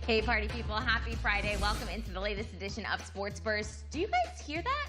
Hey party people, happy Friday. Welcome into the latest edition of Sports Burst. Do you guys hear that?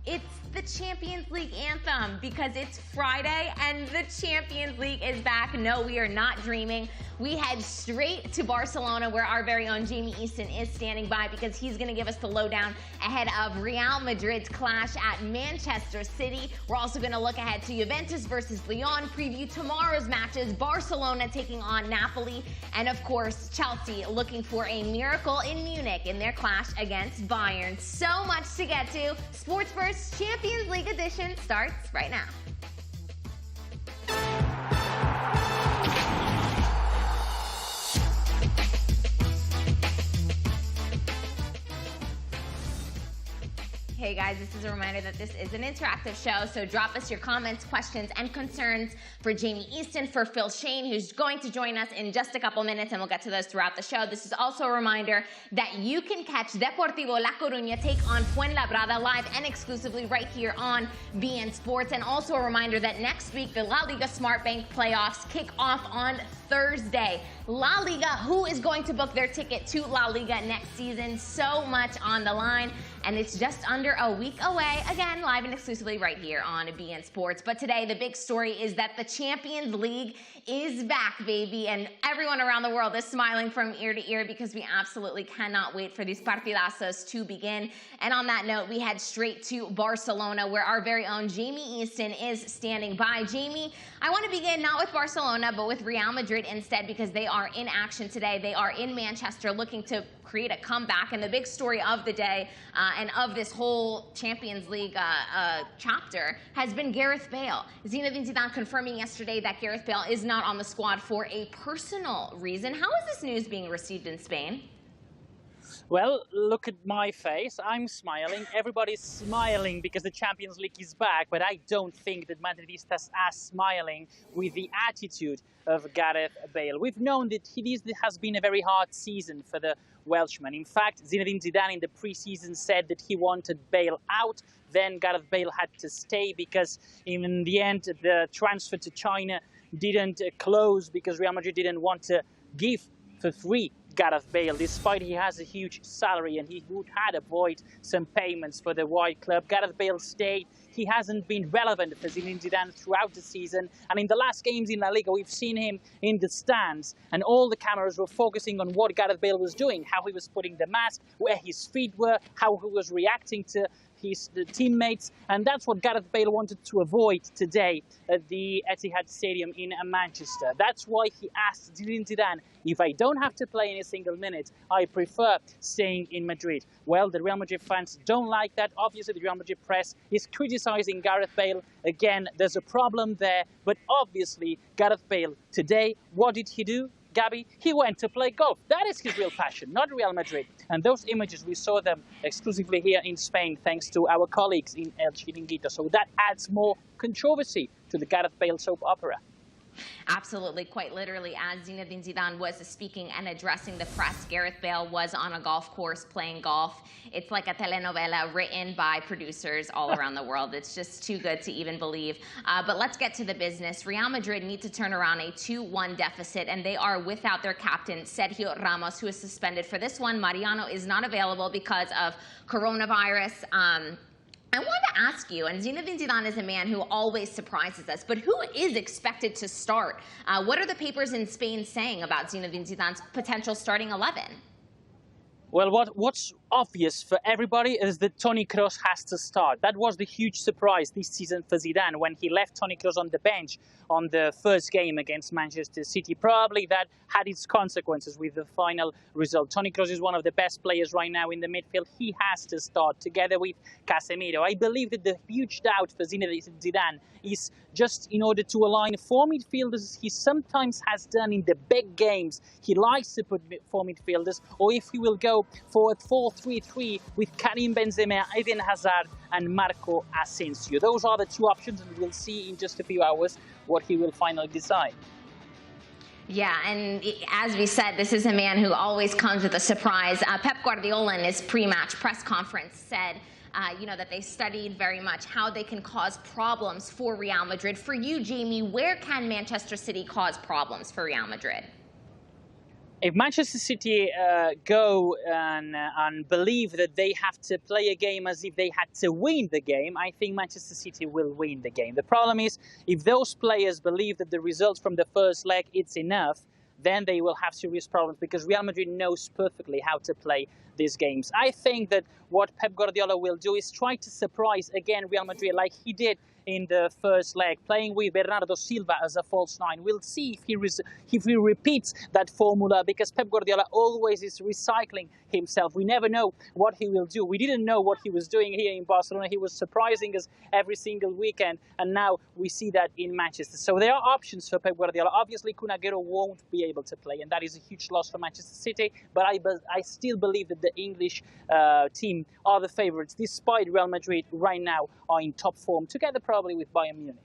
It's the Champions League anthem because it's Friday and the Champions League is back. No, we are not dreaming. We head straight to Barcelona where our very own Jamie Easton is standing by because he's going to give us the lowdown ahead of Real Madrid's clash at Manchester City. We're also going to look ahead to Juventus versus Lyon, preview tomorrow's matches, Barcelona taking on Napoli, and of course Chelsea looking for a miracle in Munich in their clash against Bayern. So much to get to. Sports Burst Champions League edition starts right now. Hey guys, this is a reminder that this is an interactive show, so drop us your comments, questions, and concerns for Jamie Easton, for Phil Schoen, who's going to join us in just a couple minutes, and we'll get to those throughout the show. This is also a reminder that you can catch Deportivo La Coruña take on Fuenlabrada live and exclusively right here on beIN Sports, and also a reminder that next week the La Liga Smart Bank playoffs kick off on Thursday. La Liga, who is going to book their ticket to La Liga next season? So much on the line, and it's just under a week away. Again, live and exclusively right here on beIN Sports. But today, the big story is that the Champions League is back, baby, and everyone around the world is smiling from ear to ear because we absolutely cannot wait for these partidazos to begin. And on that note, we head straight to Barcelona, where our very own Jamie Easton is standing by. Jamie, I want to begin not with Barcelona, but with Real Madrid instead, because they are in action today. They are in Manchester looking to create a comeback, and the big story of the day and of this whole Champions League chapter has been Gareth Bale. Zinedine Zidane confirming yesterday that Gareth Bale is not on the squad for a personal reason. How is this news being received in Spain? Well, look at my face. I'm smiling. Everybody's smiling because the Champions League is back, but I don't think that Madridistas are smiling with the attitude of Gareth Bale. We've known that this has been a very hard season for the Welshman. In fact, Zinedine Zidane in the pre-season said that he wanted Bale out. Then Gareth Bale had to stay because in the end the transfer to China didn't close because Real Madrid didn't want to give for free Gareth Bale, despite he has a huge salary and he would have avoided some payments for the white club. Gareth Bale stayed. He hasn't been relevant for Zinedine Zidane throughout the season, and in the last games in La Liga we've seen him in the stands and all the cameras were focusing on what Gareth Bale was doing, how he was putting the mask, where his feet were, how he was reacting to his teammates, and that's what Gareth Bale wanted to avoid today at the Etihad Stadium in Manchester. That's why he asked Zinedine Zidane, if I don't have to play in a single minute, I prefer staying in Madrid. Well, the Real Madrid fans don't like that. Obviously, the Real Madrid press is criticizing Gareth Bale. Again, there's a problem there, but obviously, Gareth Bale today, what did he do? Gabby, he went to play golf. That is his real passion, not Real Madrid. And those images, we saw them exclusively here in Spain, thanks to our colleagues in El Chiringuito. So that adds more controversy to the Gareth Bale soap opera. Absolutely, quite literally, as Zinedine Zidane was speaking and addressing the press, Gareth Bale was on a golf course playing golf. It's like a telenovela written by producers all around the world. It's just too good to even believe. But let's get to the business. Real Madrid need to turn around a 2-1 deficit, and they are without their captain, Sergio Ramos, who is suspended for this one. Mariano is not available because of coronavirus. I want to ask you, and Zinedine Zidane is a man who always surprises us, but who is expected to start? What are the papers in Spain saying about Zinedine Zidane's potential starting 11? Well, what's obvious for everybody is that Toni Kroos has to start. That was the huge surprise this season for Zidane when he left Toni Kroos on the bench on the first game against Manchester City. Probably that had its consequences with the final result. Toni Kroos is one of the best players right now in the midfield. He has to start together with Casemiro. I believe that the huge doubt for Zinedine Zidane is just in order to align four midfielders he sometimes has done in the big games. He likes to put four midfielders, or if he will go for a 4-3-3 with Karim Benzema, Eden Hazard and Marco Asensio. Those are the two options, and we'll see in just a few hours what he will finally decide. Yeah, and as we said, this is a man who always comes with a surprise. Pep Guardiola in his pre-match press conference said, that they studied very much how they can cause problems for Real Madrid. For you, Jamie, where can Manchester City cause problems for Real Madrid? If Manchester City go and believe that they have to play a game as if they had to win the game, I think Manchester City will win the game. The problem is, if those players believe that the results from the first leg it's enough, then they will have serious problems, because Real Madrid knows perfectly how to play these games. I think that what Pep Guardiola will do is try to surprise again Real Madrid like he did in the first leg, playing with Bernardo Silva as a false nine. We'll see if he repeats that formula, because Pep Guardiola always is recycling himself. We never know what he will do. We didn't know what he was doing here in Barcelona. He was surprising us every single weekend, and now we see that in Manchester. So there are options for Pep Guardiola. Obviously, Kun Agüero won't be able to play, and that is a huge loss for Manchester City, but I still believe that the English team are the favourites, despite Real Madrid right now are in top form, together probably with Bayern Munich.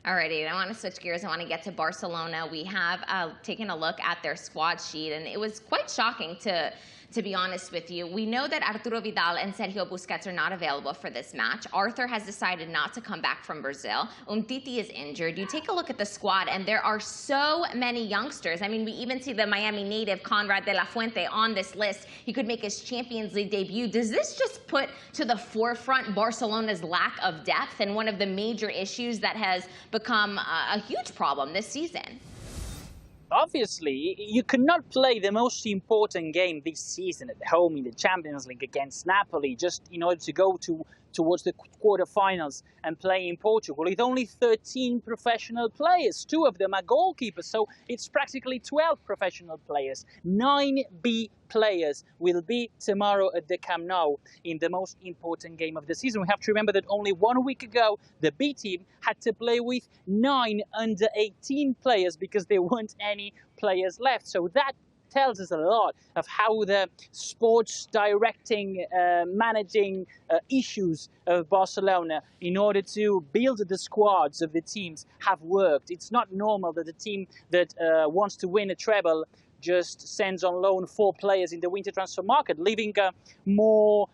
Alrighty, I want to switch gears. I want to get to Barcelona. We have taken a look at their squad sheet, and it was quite shocking to be honest with you. We know that Arturo Vidal and Sergio Busquets are not available for this match. Arthur has decided not to come back from Brazil. Umtiti is injured. You take a look at the squad, and there are so many youngsters. I mean, we even see the Miami native Conrad de la Fuente on this list. He could make his Champions League debut. Does this just put to the forefront Barcelona's lack of depth and one of the major issues that has become a huge problem this season? Obviously, you cannot play the most important game this season at home in the Champions League against Napoli just in order to go towards the quarterfinals and play in Portugal with only 13 professional players. 2 of them are goalkeepers, so it's practically 12 professional players. 9 B players will be tomorrow at the Camp Nou in the most important game of the season. We have to remember that only 1 week ago, the B team had to play with 9 under-18 players because there weren't any players left. So that tells us a lot of how the sports directing, managing issues of Barcelona in order to build the squads of the teams have worked. It's not normal that a team that wants to win a treble just sends on loan 4 players in the winter transfer market, leaving a more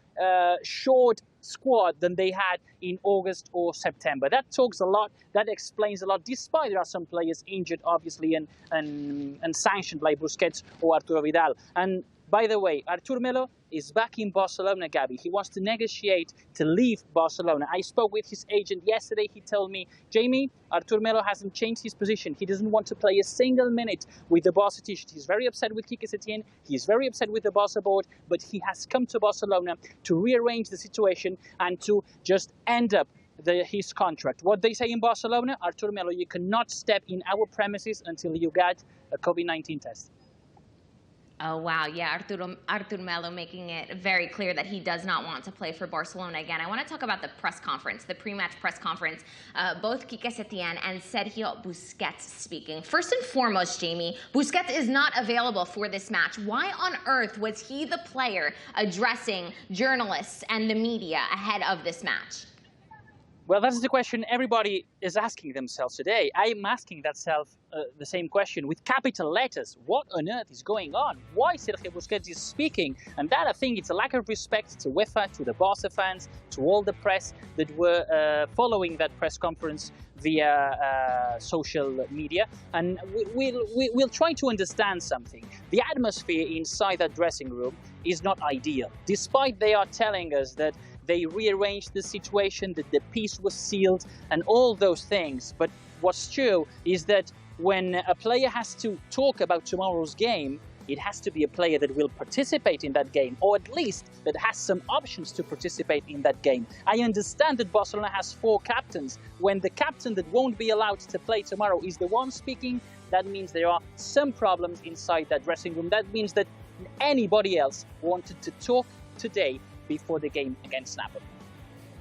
short squad than they had in August or September. That talks a lot, that explains a lot, despite there are some players injured, obviously, and sanctioned like Busquets or Arturo Vidal. And by the way, Artur Melo is back in Barcelona, Gabby. He wants to negotiate to leave Barcelona. I spoke with his agent yesterday. He told me, Jamie, Artur Melo hasn't changed his position. He doesn't want to play a single minute with the Barca t-shirt. He's very upset with Quique Setién. He's very upset with the Barca board, but he has come to Barcelona to rearrange the situation and to just end up his contract. What they say in Barcelona, Artur Melo, you cannot step in our premises until you get a COVID-19 test. Oh, wow. Yeah, Artur Melo making it very clear that he does not want to play for Barcelona again. I want to talk about the press conference, the pre-match press conference. Both Quique Setién and Sergio Busquets speaking. First and foremost, Jamie, Busquets is not available for this match. Why on earth was he the player addressing journalists and the media ahead of this match? Well, that's the question everybody is asking themselves today. I'm asking the same question with capital letters. What on earth is going on? Why Sergio Busquets is speaking? And that, I think, it's a lack of respect to UEFA, to the Barca fans, to all the press that were following that press conference via social media. And we'll try to understand something. The atmosphere inside that dressing room is not ideal, despite they are telling us that they rearranged the situation, that the peace was sealed, and all those things. But what's true is that when a player has to talk about tomorrow's game, it has to be a player that will participate in that game, or at least that has some options to participate in that game. I understand that Barcelona has 4 captains. When the captain that won't be allowed to play tomorrow is the one speaking, that means there are some problems inside that dressing room. That means that anybody else wanted to talk today before the game against Napoli.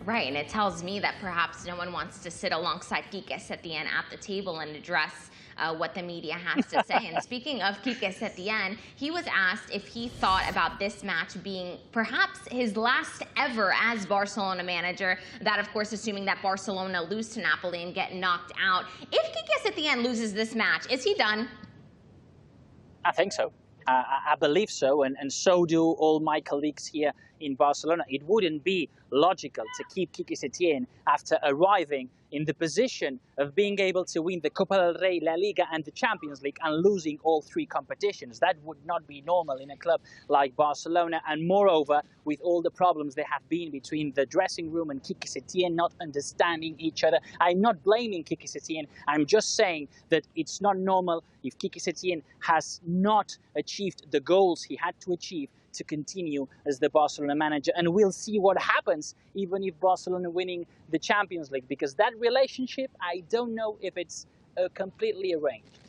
Right, and it tells me that perhaps no one wants to sit alongside Quique Setién at the table and address what the media has to say. And speaking of Quique Setién, he was asked if he thought about this match being perhaps his last ever as Barcelona manager. That, of course, assuming that Barcelona lose to Napoli and get knocked out. If Quique Setién loses this match, is he done? I think so. I believe so, and so do all my colleagues here in Barcelona. It wouldn't be logical to keep Quique Setién after arriving in the position of being able to win the Copa del Rey, La Liga and the Champions League and losing all three competitions. That would not be normal in a club like Barcelona, and moreover, with all the problems there have been between the dressing room and Quique Setién not understanding each other. I'm not blaming Quique Setién, I'm just saying that it's not normal if Quique Setién has not achieved the goals he had to achieve to continue as the Barcelona manager. And we'll see what happens even if Barcelona winning the Champions League, because that relationship, I don't know if it's completely arranged.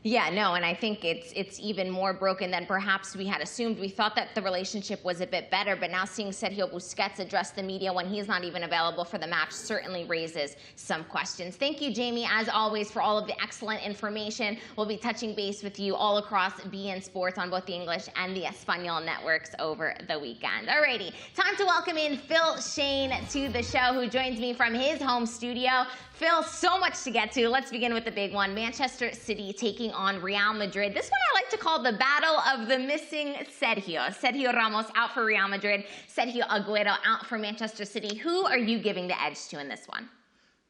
Yeah, no, and I think it's even more broken than perhaps we had assumed. We thought that the relationship was a bit better, but now seeing Sergio Busquets address the media when he's not even available for the match certainly raises some questions. Thank you, Jamie, as always, for all of the excellent information. We'll be touching base with you all across beIN Sports on both the English and the Espanol networks over the weekend. Alrighty, time to welcome in Phil Schoen to the show, who joins me from his home studio. Phil, so much to get to. Let's begin with the big one. Manchester City taking on Real Madrid. This one I like to call the battle of the missing Sergio. Sergio Ramos out for Real Madrid. Sergio Aguero out for Manchester City. Who are you giving the edge to in this one?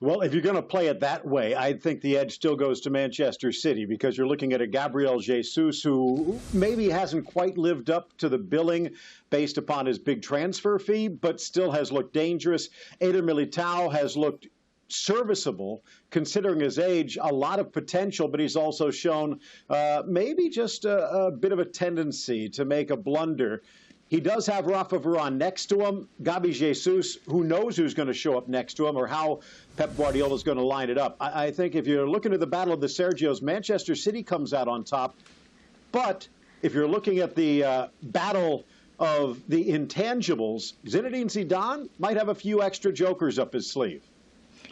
Well, if you're going to play it that way, I think the edge still goes to Manchester City, because you're looking at a Gabriel Jesus who maybe hasn't quite lived up to the billing based upon his big transfer fee, but still has looked dangerous. Eder Militao has looked serviceable, considering his age, a lot of potential, but he's also shown maybe just a bit of a tendency to make a blunder. He does have Rafa Varane next to him. Gabi Jesus, who knows who's going to show up next to him or how Pep Guardiola is going to line it up. I think if you're looking at the battle of the Sergios, Manchester City comes out on top. But if you're looking at the battle of the intangibles, Zinedine Zidane might have a few extra jokers up his sleeve.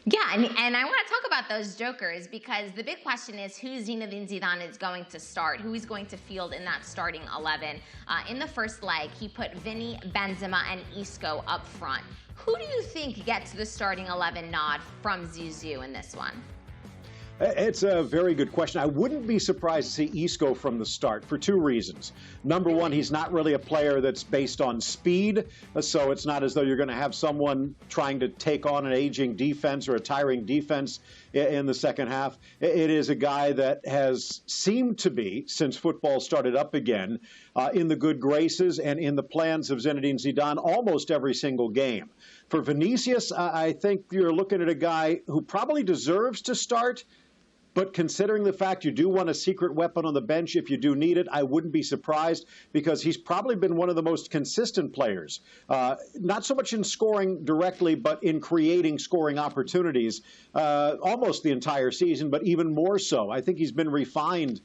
Yeah, and I want to talk about those jokers, because the big question is who Zinedine Zidane is going to start, who he's going to field in that starting 11. In the first leg, he put Vini, Benzema, and Isco up front. Who do you think gets the starting 11 nod from Zizou in this one? It's a very good question. I wouldn't be surprised to see Isco from the start for two reasons. Number one, he's not really a player that's based on speed, so it's not as though you're going to have someone trying to take on an aging defense or a tiring defense in the second half. It is a guy that has seemed to be, since football started up again, in the good graces and in the plans of Zinedine Zidane almost every single game. For Vinicius, I think you're looking at a guy who probably deserves to start, but considering the fact you do want a secret weapon on the bench if you do need it, I wouldn't be surprised, because he's probably been one of the most consistent players, not so much in scoring directly, but in creating scoring opportunities almost the entire season, but even more so. I think he's been refined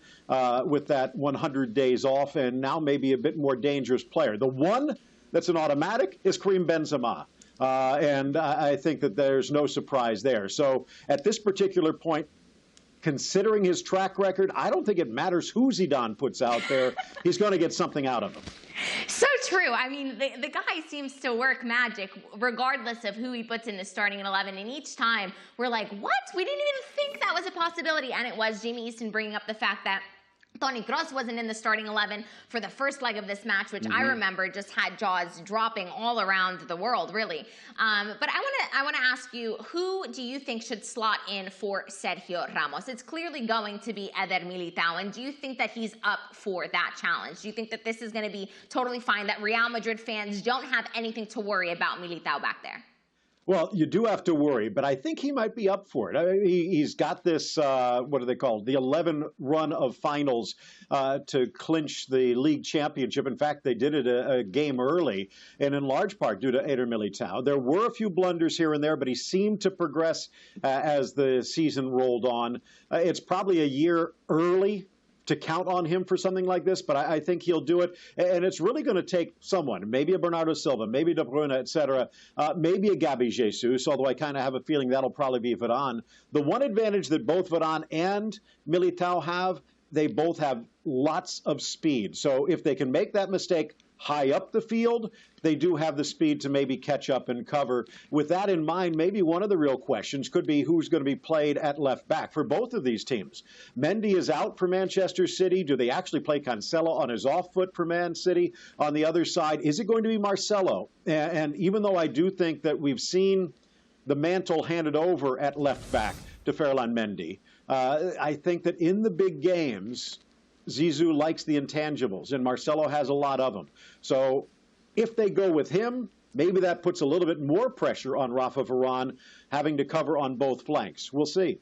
with that 100 days off, and now maybe a bit more dangerous player. The one that's an automatic is Karim Benzema. And I think that there's no surprise there. So at this particular point, considering his track record, I don't think it matters who Zidane puts out there. He's going to get something out of him. So true. I mean, the guy seems to work magic regardless of who he puts in the starting 11. And each time we're like, what? We didn't even think that was a possibility. And it was Jamie Easton bringing up the fact that Toni Kroos wasn't in the starting 11 for the first leg of this match, which I remember just had jaws dropping all around the world, really. But I want to ask you, who do you think should slot in for Sergio Ramos? It's clearly going to be Eder Militao, and do you think that he's up for that challenge? Do you think that this is going to be totally fine, that Real Madrid fans don't have anything to worry about Militao back there? Well, you do have to worry, but I think he might be up for it. I mean, he's got this, what are they called, the 11 run of finals to clinch the league championship. In fact, they did it a game early, and in large part due to Eder Militao. There were a few blunders here and there, but he seemed to progress as the season rolled on. It's probably a year early to count on him for something like this, but I think he'll do it. And it's really going to take someone, maybe a Bernardo Silva, maybe De Bruyne, et cetera, maybe a Gabi Jesus, although I kind of have a feeling that'll probably be Varane. The one advantage that both Varane and Militao have, they both have lots of speed. So if they can make that mistake high up the field, they do have the speed to maybe catch up and cover. With that in mind, maybe one of the real questions could be who's going to be played at left back for both of these teams. Mendy is out for Manchester City. Do they actually play Cancelo on his off foot for Man City? On the other side, is it going to be Marcelo? And even though I do think that we've seen the mantle handed over at left back to Ferland Mendy, I think that in the big games, Zizou likes the intangibles, and Marcelo has a lot of them. So if they go with him, maybe that puts a little bit more pressure on Rafa Varane having to cover on both flanks. We'll see.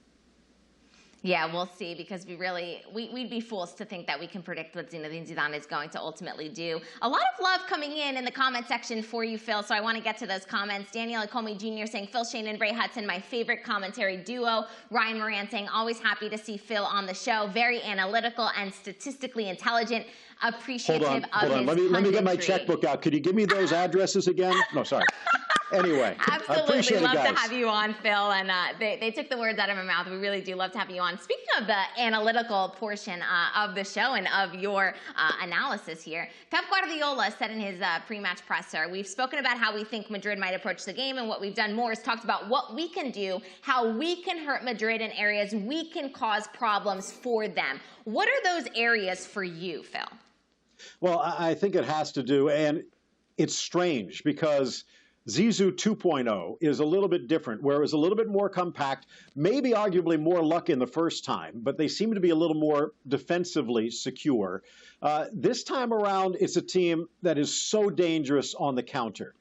Yeah, we'll see, because we'd be fools to think that we can predict what Zinedine Zidane is going to ultimately do. A lot of love coming in the comment section for you, Phil, so I want to get to those comments. Daniel Comey Jr. saying, Phil Schoen and Ray Hudson, my favorite commentary duo. Ryan Moran saying, always happy to see Phil on the show. Very analytical and statistically intelligent. Appreciative of his punditry. Let me get my checkbook out. Could you give me those addresses again? No, sorry. Anyway, absolutely love to have you on, Phil, and they took the words out of my mouth. We really do love to have you on. Speaking of the analytical portion of the show and of your analysis here, Pep Guardiola said in his pre-match presser, we've spoken about how we think Madrid might approach the game, and what we've done more is talked about what we can do, how we can hurt Madrid in areas we can cause problems for them. What are those areas for you, Phil? Well, I think it has to do, and it's strange because Zizou 2.0 is a little bit different, where it was a little bit more compact, maybe arguably more luck in the first time, but they seem to be a little more defensively secure. This time around, it's a team that is so dangerous on the counter.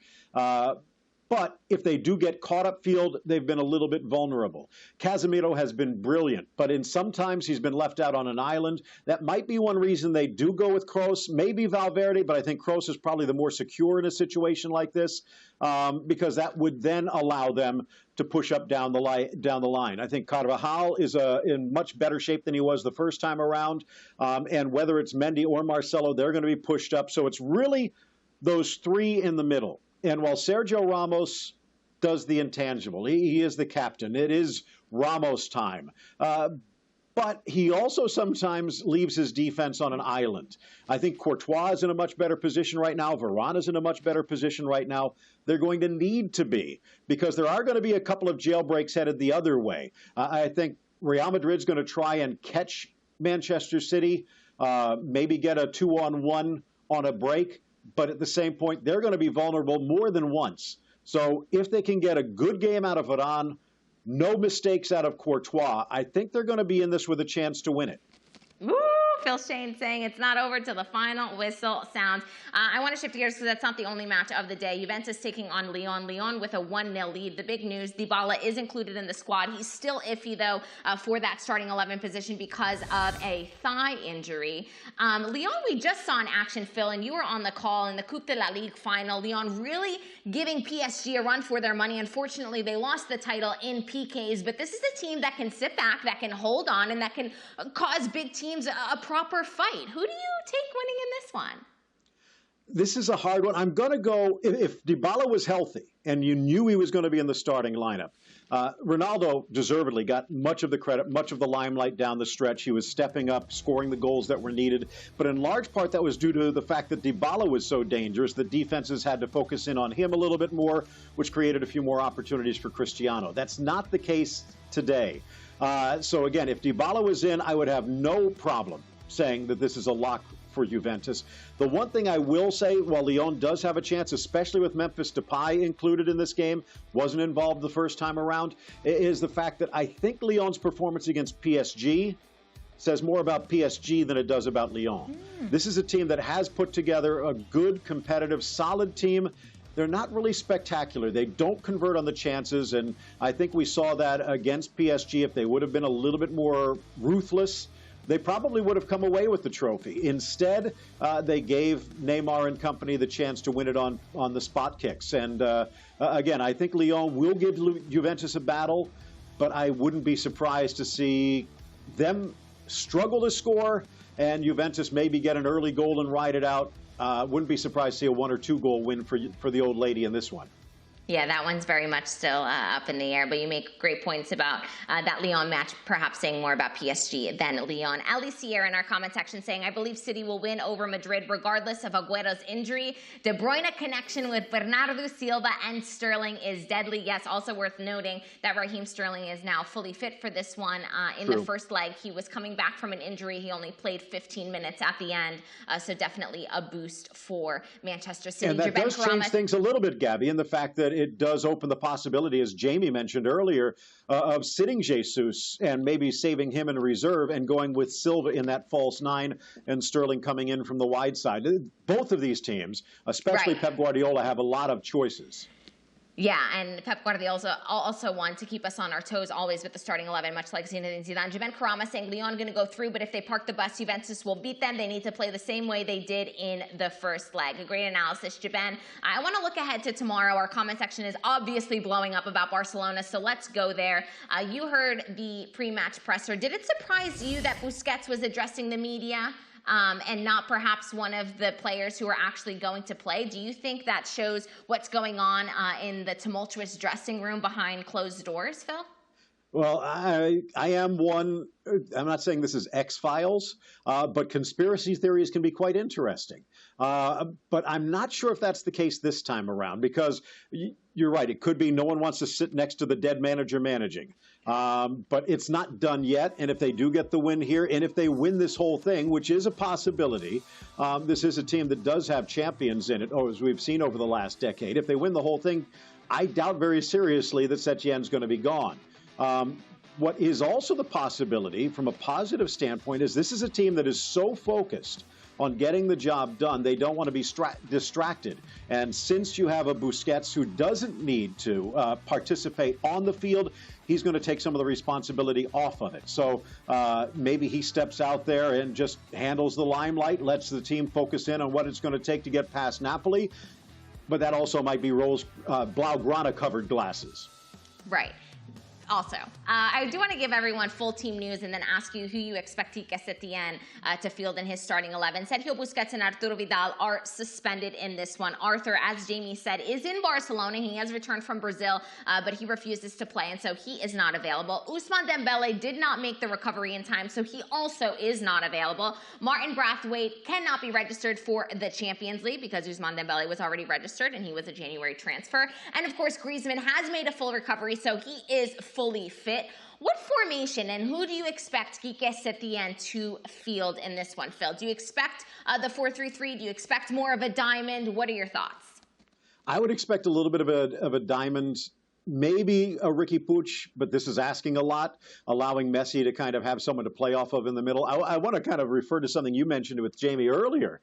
But if they do get caught upfield, they've been a little bit vulnerable. Casemiro has been brilliant, but sometimes he's been left out on an island. That might be one reason they do go with Kroos, maybe Valverde, but I think Kroos is probably the more secure in a situation like this, because that would then allow them to push up down the line. I think Carvajal is in much better shape than he was the first time around, and whether it's Mendy or Marcelo, they're going to be pushed up. So it's really those three in the middle. And while Sergio Ramos does the intangible, he is the captain. It is Ramos time. But he also sometimes leaves his defense on an island. I think Courtois is in a much better position right now. Varane is in a much better position right now. They're going to need to be, because there are going to be a couple of jailbreaks headed the other way. I think Real Madrid's going to try and catch Manchester City, maybe get a 2-on-1 on a break. But at the same point, they're going to be vulnerable more than once. So if they can get a good game out of Varane, no mistakes out of Courtois, I think they're going to be in this with a chance to win it. Woo! Phil Schoen saying it's not over till the final whistle sounds. I want to shift gears because that's not the only match of the day. Juventus taking on Lyon. Lyon with a 1-0 lead. The big news, Dybala is included in the squad. He's still iffy, though, for that starting 11 position because of a thigh injury. Lyon, we just saw in action, Phil, and you were on the call in the Coupe de la Ligue final. Lyon really giving PSG a run for their money. Unfortunately, they lost the title in PKs, but this is a team that can sit back, that can hold on, and that can cause big teams a proper fight. Who do you take winning in this one? This is a hard one. I'm going to go, if Dybala was healthy and you knew he was going to be in the starting lineup, Ronaldo deservedly got much of the credit, much of the limelight down the stretch. He was stepping up, scoring the goals that were needed. But in large part, that was due to the fact that Dybala was so dangerous that defenses had to focus in on him a little bit more, which created a few more opportunities for Cristiano. That's not the case today. So again, if Dybala was in, I would have no problem saying that this is a lock for Juventus. The one thing I will say, while Lyon does have a chance, especially with Memphis Depay included in this game, wasn't involved the first time around, is the fact that I think Lyon's performance against PSG says more about PSG than it does about Lyon. This is a team that has put together a good, competitive, solid team. They're not really spectacular. They don't convert on the chances, and I think we saw that against PSG. If they would have been a little bit more ruthless, they probably would have come away with the trophy. Instead, they gave Neymar and company the chance to win it on the spot kicks. And again, I think Lyon will give Juventus a battle, but I wouldn't be surprised to see them struggle to score and Juventus maybe get an early goal and ride it out. Wouldn't be surprised to see a 1 or 2 goal win for the old lady in this one. Yeah, that one's very much still up in the air, but you make great points about that Lyon match, perhaps saying more about PSG than Lyon. Ali Sierra in our comment section saying, I believe City will win over Madrid regardless of Agüero's injury. De Bruyne connection with Bernardo Silva and Sterling is deadly. Yes, also worth noting that Raheem Sterling is now fully fit for this one. In the first leg, he was coming back from an injury. He only played 15 minutes at the end, so definitely a boost for Manchester City. And that does change things a little bit, Gabby, in the fact that it does open the possibility, as Jamie mentioned earlier, of sitting Jesus and maybe saving him in reserve and going with Silva in that false nine and Sterling coming in from the wide side. Both of these teams, especially Pep Guardiola, have a lot of choices. Yeah, and Pep Guardiola also wants to keep us on our toes always with the starting 11, much like Zinedine Zidane. Juven Karama saying Lyon going to go through, but if they park the bus, Juventus will beat them. They need to play the same way they did in the first leg. A great analysis, Juven. I want to look ahead to tomorrow. Our comment section is obviously blowing up about Barcelona, so let's go there. You heard the pre-match presser. Did it surprise you that Busquets was addressing the media? And not perhaps one of the players who are actually going to play? Do you think that shows what's going on in the tumultuous dressing room behind closed doors, Phil? Well, I am one. I'm not saying this is X-Files, but conspiracy theories can be quite interesting. But I'm not sure if that's the case this time around, because you're right. It could be no one wants to sit next to the dead manager managing. But it's not done yet. And if they do get the win here, and if they win this whole thing, which is a possibility, this is a team that does have champions in it, as we've seen over the last decade. If they win the whole thing, I doubt very seriously that Setyen's going to be gone. What is also the possibility from a positive standpoint is this is a team that is so focused on getting the job done, they don't want to be distracted. And since you have a Busquets who doesn't need to participate on the field, he's going to take some of the responsibility off of it. So maybe he steps out there and just handles the limelight, lets the team focus in on what it's going to take to get past Napoli. But that also might be Blaugrana-covered glasses. Right. Also, I do want to give everyone full team news and then ask you who you expect Quique Setien to field in his starting 11. Sergio Busquets and Arturo Vidal are suspended in this one. Arthur, as Jamie said, is in Barcelona. He has returned from Brazil, but he refuses to play, and so he is not available. Ousmane Dembele did not make the recovery in time, so he also is not available. Martin Braithwaite cannot be registered for the Champions League because Ousmane Dembele was already registered, and he was a January transfer. And, of course, Griezmann has made a full recovery, so he is fully fit. What formation and who do you expect Quique Setien to field in this one, Phil? Do you expect the 4-3-3? Do you expect more of a diamond? What are your thoughts? I would expect a little bit of a diamond, maybe a Ricky Puig, but this is asking a lot, allowing Messi to kind of have someone to play off of in the middle. I want to kind of refer to something you mentioned with Jamie earlier,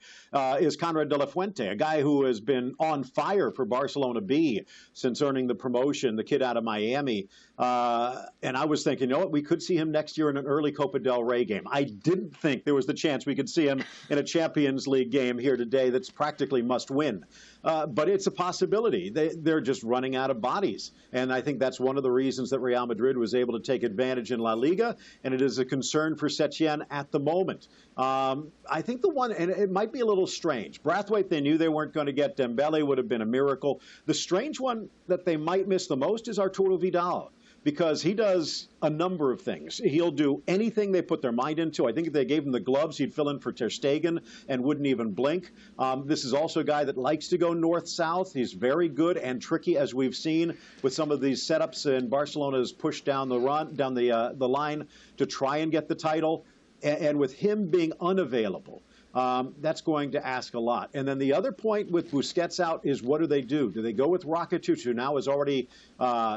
is Conrad de la Fuente, a guy who has been on fire for Barcelona B since earning the promotion, the kid out of Miami. And I was thinking, you know what, we could see him next year in an early Copa del Rey game. I didn't think there was the chance we could see him in a Champions League game here today that's practically must win. But it's a possibility. They're just running out of bodies. And I think that's one of the reasons that Real Madrid was able to take advantage in La Liga, and it is a concern for Setien at the moment. I think the one, and it might be a little strange, Braithwaite, they knew they weren't going to get. Dembele would have been a miracle. The strange one that they might miss the most is Arturo Vidal, because he does a number of things. He'll do anything they put their mind into. I think if they gave him the gloves, he'd fill in for Ter Stegen and wouldn't even blink. This is also a guy that likes to go north-south. He's very good and tricky, as we've seen with some of these setups. And Barcelona's pushed down the line to try and get the title. And with him being unavailable, that's going to ask a lot. And then the other point with Busquets out is, what do they do? Do they go with Rakitic, who now is already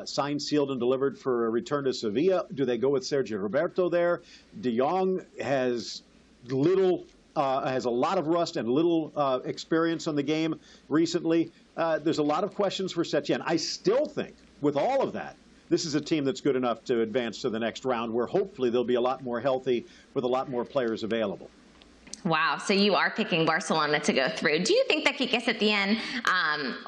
signed, sealed, and delivered for a return to Sevilla? Do they go with Sergio Roberto there? De Jong has a lot of rust and little experience on the game recently. There's a lot of questions for Setien. I still think, with all of that, this is a team that's good enough to advance to the next round, where hopefully they'll be a lot more healthy with a lot more players available. Wow, so you are picking Barcelona to go through. Do you think that Quique Setien,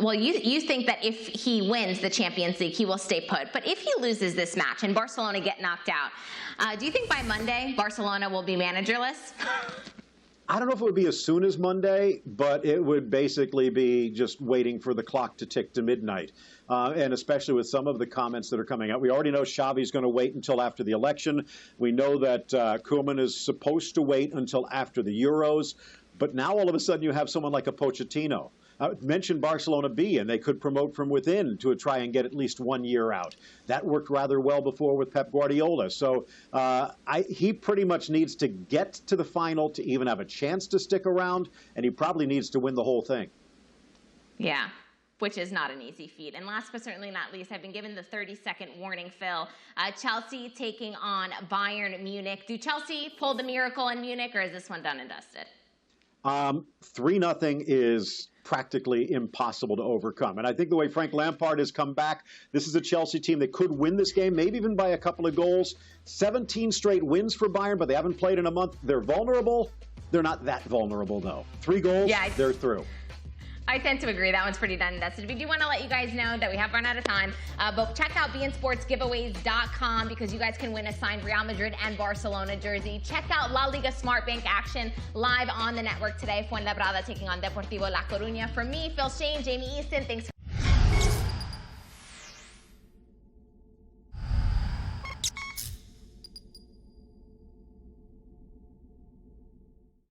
well, you think that if he wins the Champions League, he will stay put. But if he loses this match and Barcelona get knocked out, do you think by Monday Barcelona will be managerless? I don't know if it would be as soon as Monday, but it would basically be just waiting for the clock to tick to midnight. And especially with some of the comments that are coming out. We already know Xavi's going to wait until after the election. We know that Koeman is supposed to wait until after the Euros. But now all of a sudden you have someone like a Pochettino. Mentioned Barcelona beIN, they could promote from within to try and get at least 1 year out. That worked rather well before with Pep Guardiola. So he pretty much needs to get to the final to even have a chance to stick around, and he probably needs to win the whole thing. Yeah, which is not an easy feat. And last but certainly not least, I've been given the 30-second warning, Phil. Chelsea taking on Bayern Munich. Do Chelsea pull the miracle in Munich, or is this one done and dusted? 3-0 is practically impossible to overcome. And I think the way Frank Lampard has come back, this is a Chelsea team that could win this game, maybe even by a couple of goals. 17 straight wins for Bayern, but they haven't played in a month. They're vulnerable. They're not that vulnerable, though. 3 goals, yeah, they're through. I tend to agree. That one's pretty done and dusted. We do want to let you guys know that we have run out of time, but check out beINSportsGiveaways.com because you guys can win a signed Real Madrid and Barcelona jersey. Check out La Liga Smart Bank action live on the network today. Fuenlabrada taking on Deportivo La Coruña. For me, Phil Schoen, Jamie Easton, thanks.